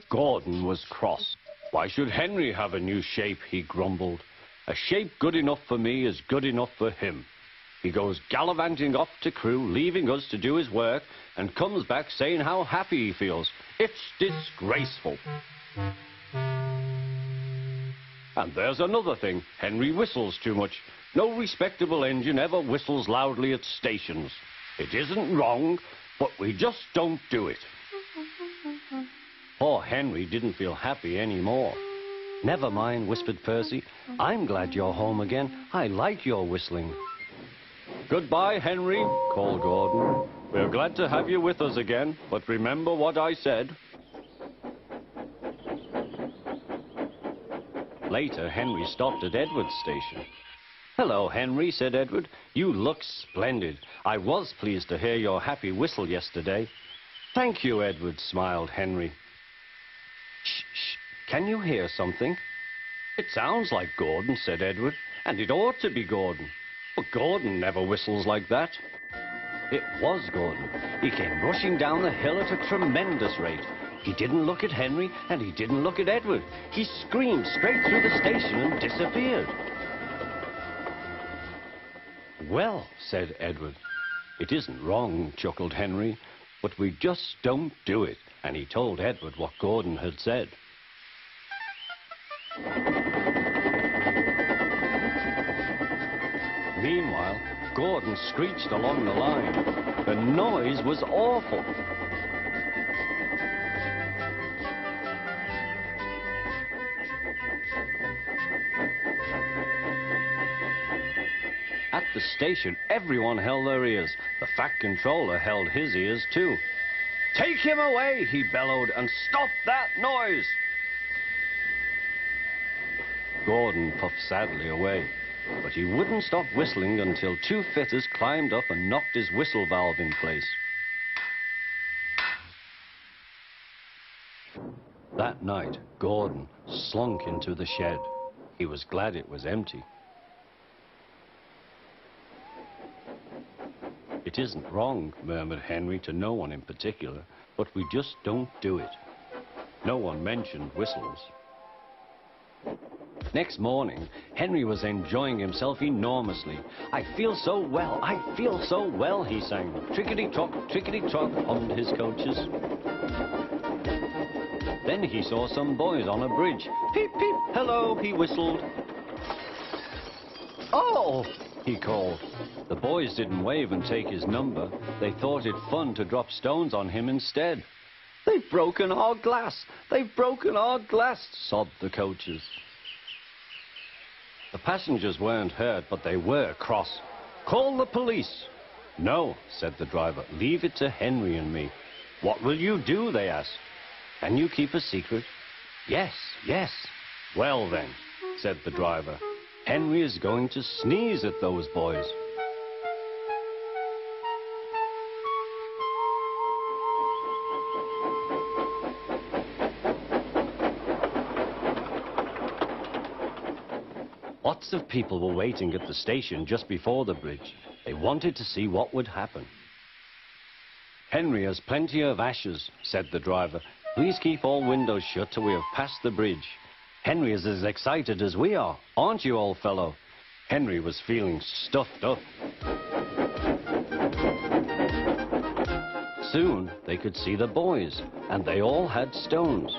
Gordon was cross. Why should Henry have a new shape, he grumbled. A shape good enough for me is good enough for him. He goes gallivanting off to Crewe, leaving us to do his work, and comes back saying how happy he feels. It's disgraceful. And there's another thing. Henry whistles too much. No respectable engine ever whistles loudly at stations. It isn't wrong, but we just don't do it. Poor Henry didn't feel happy anymore. Never mind, whispered Percy. I'm glad you're home again. I like your whistling. Goodbye, Henry, called Gordon. We're glad to have you with us again, but remember what I said. Later, Henry stopped at Edward's station. Hello, Henry, said Edward. You look splendid. I was pleased to hear your happy whistle yesterday. Thank you, Edward, smiled Henry. Shh, shh. Can you hear something? It sounds like Gordon, said Edward, and it ought to be Gordon. But Gordon never whistles like that. It was Gordon. He came rushing down the hill at a tremendous rate. He didn't look at Henry, and he didn't look at Edward. He screamed straight through the station and disappeared. Well, said Edward. It isn't wrong, chuckled Henry, but we just don't do it. And he told Edward what Gordon had said. Meanwhile, Gordon screeched along the line. The noise was awful. At the station, everyone held their ears. The Fat Controller held his ears too. Take him away, he bellowed, and stop that noise! Gordon puffed sadly away, but he wouldn't stop whistling until two fitters climbed up and knocked his whistle valve in place. That night, Gordon slunk into the shed. He was glad it was empty. It isn't wrong, murmured Henry to no one in particular, but we just don't do it. No one mentioned whistles. Next morning, Henry was enjoying himself enormously. I feel so well, he sang. Trickety-trock, hummed his coaches. Then he saw some boys on a bridge. Peep, peep, hello, he whistled. Oh, he called. The boys didn't wave and take his number. They thought it fun to drop stones on him instead. They've broken our glass! They've broken our glass! Sobbed the coaches. The passengers weren't hurt, but they were cross. Call the police! No, said the driver. Leave it to Henry and me. What will you do, they asked. Can you keep a secret? Yes, yes. Well then, said the driver. Henry is going to sneeze at those boys. Lots of people were waiting at the station just before the bridge. They wanted to see what would happen. Henry has plenty of ashes, said the driver. Please keep all windows shut till we have passed the bridge. Henry is as excited as we are, aren't you, old fellow? Henry was feeling stuffed up. Soon they could see the boys, and they all had stones.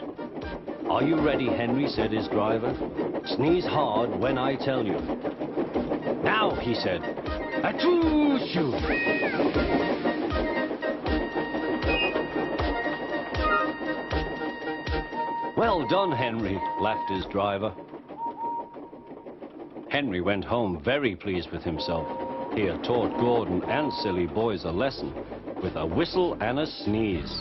Are you ready, Henry, said his driver. Sneeze hard when I tell you. Now, he said. Achoo-shoo! Well done, Henry, laughed his driver. Henry went home very pleased with himself. He had taught Gordon and silly boys a lesson with a whistle and a sneeze.